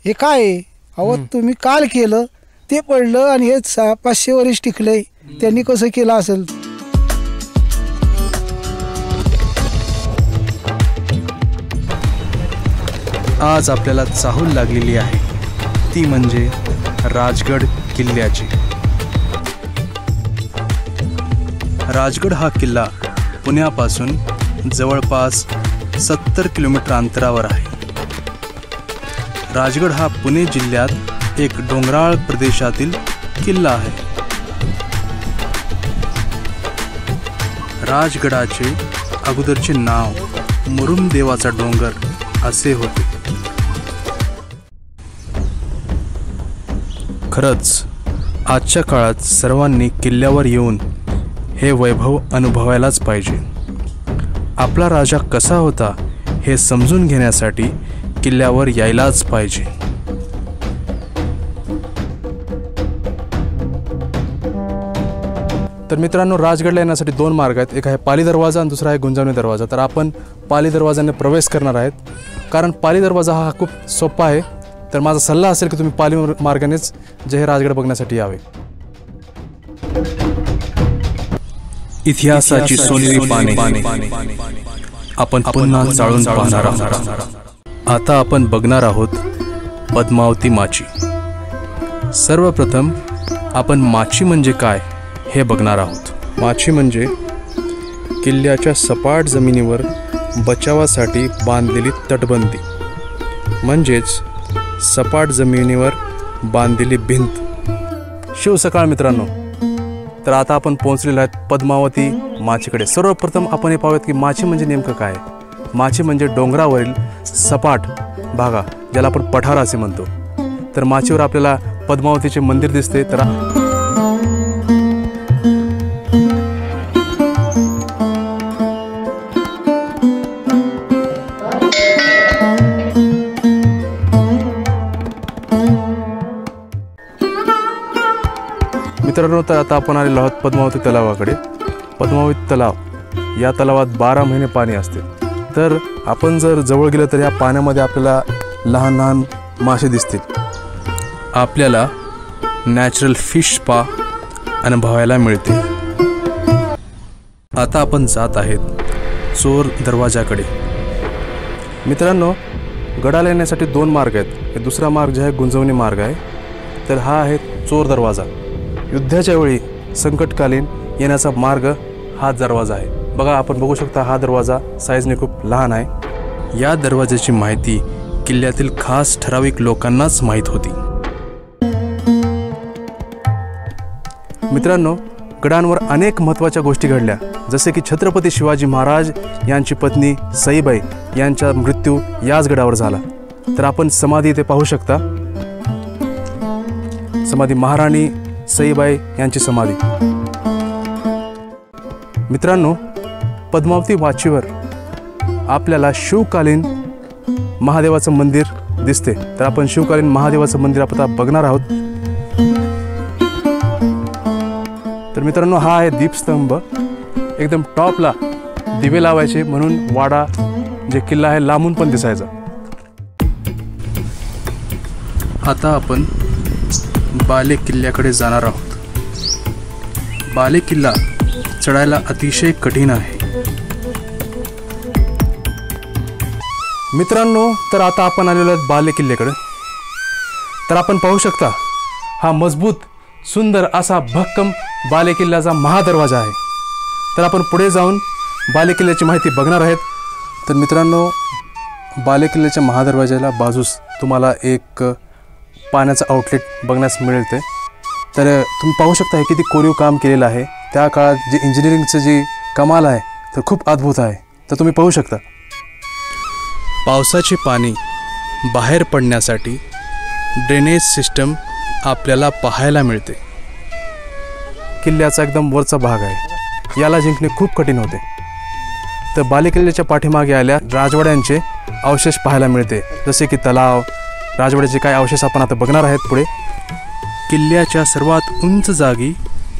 हे काय आहे? अहो तुम्ही काल केलं ते पडलं आणि हे 500 वर्ष टिकलंय, त्यांनी कसं केलं असेल? आज आपल्याला चाहूल लागलेली आहे ती म्हणजे राजगड किल्ल्याची। राजगड हा किल्ला पुण्यापासून जवळपास 70 किलोमीटर अंतरावर आहे। राजगड हा पुणे जिल्ह्यात एक डोंगराळ प्रदेशातील किल्ला आहे। राजगडाचे अगोदरचे नाव मुरुमदेवाचा डोंगर असे होते। खरंच आजच्या काळात सर्वांनी किल्ल्यावर येऊन हे वैभव अनुभवायलाच पाहिजे। आपला राजा कसा होता हे समजून घेण्यासाठी किल्ल्यावर यायलाच पाहिजे। तर मित्रांनो, राजगडला येण्यासाठी 2 मार्ग आहेत, एक आहे पाली दरवाजा आणि दुसरा आहे गुंजवणी दरवाजा। तर आपण पाली दरवाजाने प्रवेश करणार आहेत, कारण पाली दरवाजा हा खूप सोपा आहे। तर माझा सल्ला असेल की तुम्ही पाली मार्गानेच जे हे राजगड बघण्यासाठी यावे। इतिहासाची सोनेरी पाने आपण पुन्हा चाळून पाहणार आहोत। आता आपण बघणार आहोत पद्मावती माची। सर्वप्रथम आपण माची म्हणजे काय हे बघणार आहोत। माची म्हणजे किल्ल्याच्या सपाट जमिनीवर बचावासाठी बांधलेली तटबंदी, म्हणजेच सपाट जमिनीवर बांधलेली भिंत। शिव सकाळ मित्रांनो, तर आता आपण पोहोचलेलो आहेत पद्मावती माचीकडे। सर्वप्रथम आपण हे पाहूयात की माची म्हणजे नेमकं काय। माची म्हणजे डोंगरावरील सपाट भागा, ज्याला आपण पठार असे म्हणतो। तर माचीवर आपल्याला पद्मावतीचे मंदिर दिसते। तर मित्रांनो, तर आता आपण आलेलो आहोत पद्मावती तलावाकडे। पद्मावती तलाव, या तलावात 12 महिने पाणी असते। तर आपण जर जवळ गेलं तर या पाण्यामध्ये आपल्याला लहान लहान मासे दिसतील। आपल्याला नॅचरल फिश स्पा अनुभवायला मिळते। आता आपण जात आहेत चोर दरवाजाकडे। मित्रांनो, गडाला येण्यासाठी 2 मार्ग आहेत। दुसरा मार्ग जो आहे गुंजवणी मार्ग आहे, तर हा आहे चोर दरवाजा। युद्धाच्या वेळी संकटकालीन येण्याचा मार्ग हा दरवाजा आहे। बघा, आपण बघू शकता हा दरवाजा साईजने खूप लहान आहे। या दरवाजाची माहिती किल्ल्यातील खास ठराविक लोकांनाच माहीत होती। मित्रांनो, गडांवर अनेक महत्त्वाच्या गोष्टी घडल्या, जसे की छत्रपती शिवाजी महाराज यांची पत्नी सईबाई यांचा मृत्यू याच गडावर झाला। तर आपण समाधी इथे पाहू शकता, समाधी महाराणी सईबाई यांची समाधी। मित्रांनो, पद्मावती माचीवर आपल्याला शिवकालीन महादेवाचं मंदिर दिसते। तर आपण शिवकालीन महादेवाचं मंदिर आपण बघणार आहोत। तर मित्रांनो, हा आहे दीपस्तंभ। एकदम टॉपला दिवे लावायचे म्हणून वाडा जे किल्ला आहे लांबून पण दिसायचा। आता आपण बाले किल्ल्याकडे जाणार आहोत। बाले किल्ला चढायला अतिशय कठीण आहे। मित्रांनो, तर आता आपण आलेलो आहोत बाले किल्ल्याकडे। तर आपण पाहू शकता हा मजबूत सुंदर असा भक्कम बाले किल्ल्याचा महादरवाजा आहे। तर आपण पुढे जाऊन बाले किल्ल्याची माहिती बघणार आहेत। तर मित्रांनो, बाले किल्ल्याच्या महादरवाजाला बाजूस तुम्हाला एक पाण्याचं आउटलेट बघण्यास मिळते। तर तुम्ही पाहू शकता हे किती कोरीव काम केलेलं आहे। त्या काळात जे इंजिनिअरिंगचं जी कमाल आहे तर खूप अद्भुत आहे। तर तुम्ही पाहू शकता पावसाचे पाणी बाहेर पडण्यासाठी ड्रेनेज सिस्टम आपल्याला पाहायला मिळते। किल्ल्याचा एकदम वरचा भाग आहे, याला जिंकणे खूप कठीण होते। तर बाले किल्ल्याच्या पाठीमागे आल्या राजवाड्यांचे अवशेष पाहायला मिळते, जसे की तलाव, राजवाड्याचे काय अवशेष आपण आता बघणार आहेत पुढे। किल्ल्याच्या सर्वात उंच जागी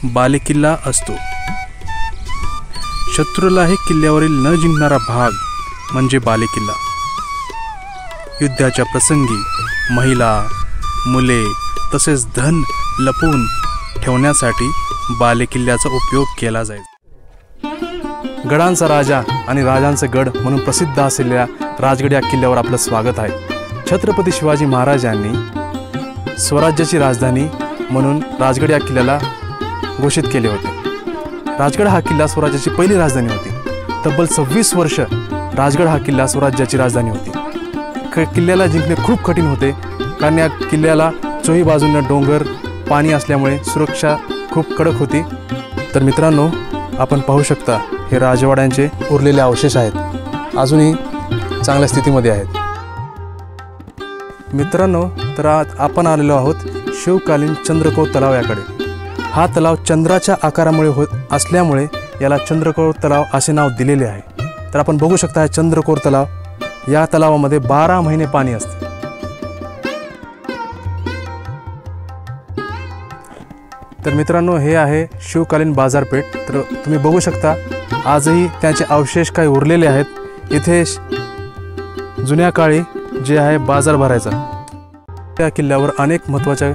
बाले किल्ला असतो। शत्रूलाही किल्ल्यावरील न जिंकणारा भाग म्हणजे बाले किल्ला। युद्धाच्या प्रसंगी महिला, मुले तसेच धन लपवून ठेवण्यासाठी बालेकिल्ल्याचा उपयोग केला जायचा। गडांचा राजा आणि राजांचे गड म्हणून प्रसिद्ध असलेल्या राजगड या किल्ल्यावर आपलं स्वागत आहे। छत्रपती शिवाजी महाराजांनी स्वराज्याची राजधानी म्हणून राजगड या किल्ल्याला घोषित केले होते। राजगड हा किल्ला स्वराज्याची पहिली राजधानी होती। तब्बल 26 वर्ष राजगड हा किल्ला स्वराज्याची राजधानी होती। किल्ल्याला जिंकणे खूप कठीण होते, कारण या किल्ल्याला चोही बाजूंना डोंगर, पाणी असल्यामुळे सुरक्षा खूप कडक होती। तर मित्रांनो, आपण पाहू शकता हे राजवाड्यांचे उरलेले अवशेष आहेत, अजूनही चांगल्या स्थितीमध्ये आहेत। मित्रांनो, तर आज आपण आलेलो आहोत शिवकालीन चंद्रकोर तलाव याकडे। हा तलाव चंद्राच्या आकारामुळे होत असल्यामुळे याला चंद्रकोर तलाव असे नाव दिलेले आहे। तर आपण बघू शकता हा चंद्रकोर तलाव, या तलावामध्ये 12 महिने पाणी असते। तर मित्रांनो, हे आहे शिवकालीन बाजारपेठ। तर तुम्ही बघू शकता आजही त्याचे अवशेष काही उरलेले आहेत। इथे जुन्या काळी जे आहे बाजार भरायचा। त्या किल्ल्यावर अनेक महत्त्वाच्या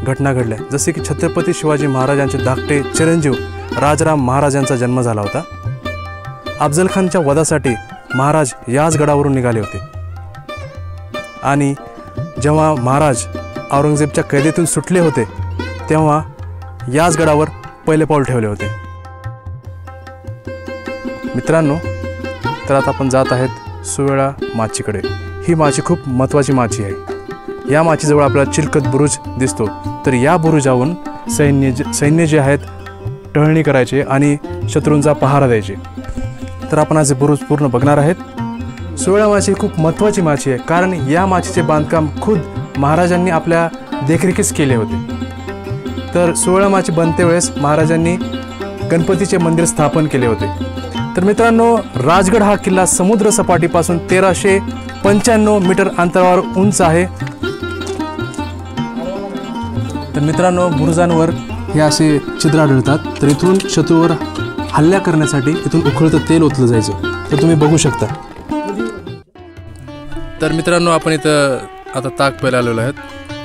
घटना घडल्या, जसे की छत्रपती शिवाजी महाराजांचे धाकटे चिरंजीव राजाराम महाराजांचा जन्म झाला होता। अफजल खानच्या वधासाठी महाराज याच गडावरून निघाले होते आणि जेव्हा महाराज औरंगजेबच्या कैदेतून सुटले होते तेव्हा याच गडावर पहिले पाऊल ठेवले होते। मित्रांनो, तर आता आपण जात आहेत सुवेळा माचीकडे। ही माची खूप महत्त्वाची माची आहे। या माचीजवळ आपल्याला चिलखत बुरुज दिसतो। तर या बुरुजावरून सैन्य जे आहेत टहळणी करायचे आणि शत्रूंचा पहारा द्यायचे। तर आपण आज बुरुज पूर्ण बघणार आहेत। सुवेळा माची खूप महत्त्वाची माची आहे, कारण या माचीचे बांधकाम खुद महाराजांनी आपल्या देखरेखीस केले होते। तर सुवेळा माची बनते वेळेस महाराजांनी गणपतीचे मंदिर स्थापन केले होते। तर मित्रांनो, राजगड हा किल्ला समुद्र सपाटीपासून 1395 मीटर अंतरावर उंच आहे। तर मित्रांनो, बुरुजांवर हे असे छिद्र आढळतात। तर इथून शत्रूवर हल्ला करण्यासाठी इथून उकळतं तेल ओतलं जायचं। तर तुम्ही बघू शकता। तर मित्रांनो, आपण इथं आता ताक प्यायला आलेलो आहेत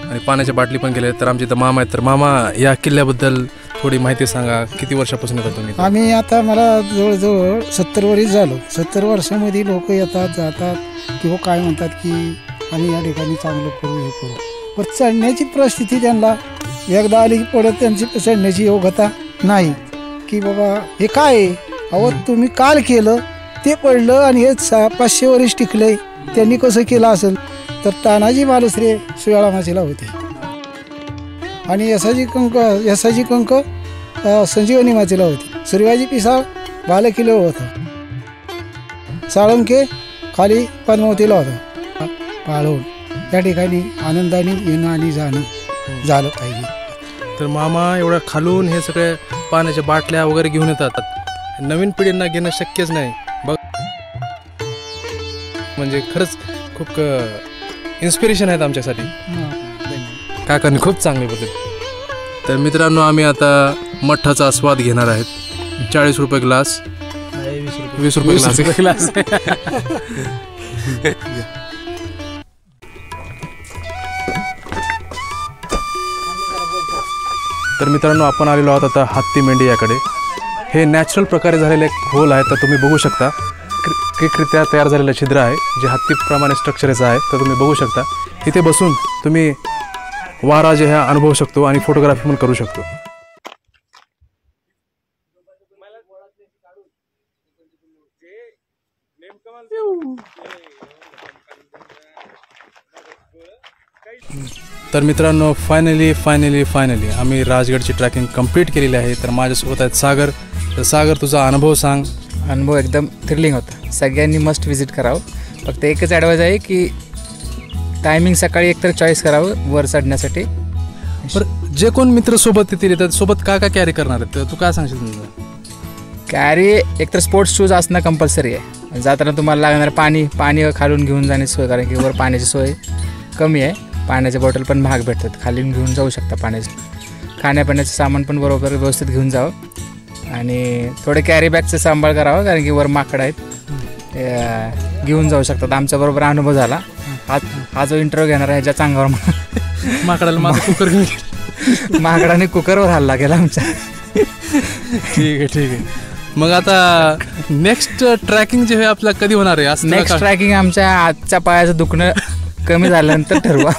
आणि पाण्याच्या बाटली पण गेल्या आहेत। तर आमचे इथं मामा आहेत। तर मामा, या किल्ल्याबद्दल थोडी माहिती सांगा, किती वर्षापासून येतात तुम्ही? आम्ही आता मला जवळजवळ 70 वर्ष झालो। 70 वर्षामध्ये लोक येतात जातात, किंवा काय म्हणतात की आम्ही या ठिकाणी चांगलं करू, हे करू, पण चढण्याची परिस्थिती त्यांना एकदा आली की परत त्यांची चढण्याची योग्यता नाही, की बाबा हे काय आहे, अहो तुम्ही काल केलं ते पडलं आणि हे 500 वर्ष टिकलंय, त्यांनी कसं केलं असेल? तर तानाजी मालुसरे सुवेळा माचीला होते आणि यसाजी कंक संजीवनी माचीला होती। सूर्याजी पिसाळ बालेकिल्ल्यावर होता। साळुंके खाली पद्मावतीला होता। पाळून या ठिकाणी आनंदाने येणं आणि जाणं झालं पाहिजे। तर मामा एवढ्या खालून हे सगळे पाण्याच्या बाटल्या वगैरे घेऊन येतात। नवीन पिढींना घेणं शक्यच नाही बघ, म्हणजे खरंच खूप इन्स्पिरेशन आहेत आमच्यासाठी। काकांनी खूप चांगली पद्धत। तर मित्रांनो, आम्ही आता मठ्ठाचा आस्वाद घेणार आहेत। 40 रुपये ग्लास, 20 रुपये ग्लास। तर मित्रांनो, आपण आलेलो आहोत आता हत्ती मेंढी याकडे। हे नॅचरल प्रकारे झालेले एक होल आहे। तर तुम्ही बघू शकता क्रिकरित्या तयार झालेलं छिद्र आहे, जे हत्तीप्रमाणे स्ट्रक्चरचं आहे। तर तुम्ही बघू शकता इथे बसून तुम्ही वारा जे हा अनुभवू शकतो आणि फोटोग्राफी पण करू शकतो। तर मित्रांनो, फायनली आम्ही राजगडची ट्रॅकिंग कंप्लीट केलेली आहे। तर माझ्यासोबत आहेत सागर। तर सागर, तुझा अनुभव सांग। अनुभव एकदम थ्रिलिंग होता, सगळ्यांनी मस्ट विजिट करावं। फक्त एकच ॲडवाइस आहे की टायमिंग सकाळी एकतर चॉईस करावं वर चढण्यासाठी। बरं, जे कोण मित्र सोबत येतील तर सोबत काय काय कॅरी करणार आहेत, तू काय सांगशील? तुझं कॅरी एकतर स्पोर्ट्स शूज असणं कंपल्सरी आहे। जाताना तुम्हाला लागणार पाणी खालून घेऊन जाण्याची सोय, कारण की वर पाण्याची सोय कमी आहे। पाण्याचे बॉटल पण महाग भेटतात, खालून घेऊन जाऊ शकता पाण्याचं। खाण्यापिण्याचं सामान पण बरोबर व्यवस्थित घेऊन जावं आणि थोडे कॅरी बॅगचं सांभाळ करावं, कारण की वर माकड आहेत, घेऊन जाऊ शकतात। आमच्याबरोबर अनुभव झाला। हा जो इंटरव्ह्यू घेणार आहे ह्याच्या चांगावर माकडाला माझा कुकर घेऊन माकडाने कुकरवर हल्ला केला आमच्या. ठीक आहे. मग आता नेक्स्ट ट्रॅकिंग जे आहे आपलं कधी होणार आहे? नेक्स्ट ट्रॅकिंग आमच्या आजच्या पायाचं दुखणं कमी झाल्यानंतर ठरवा.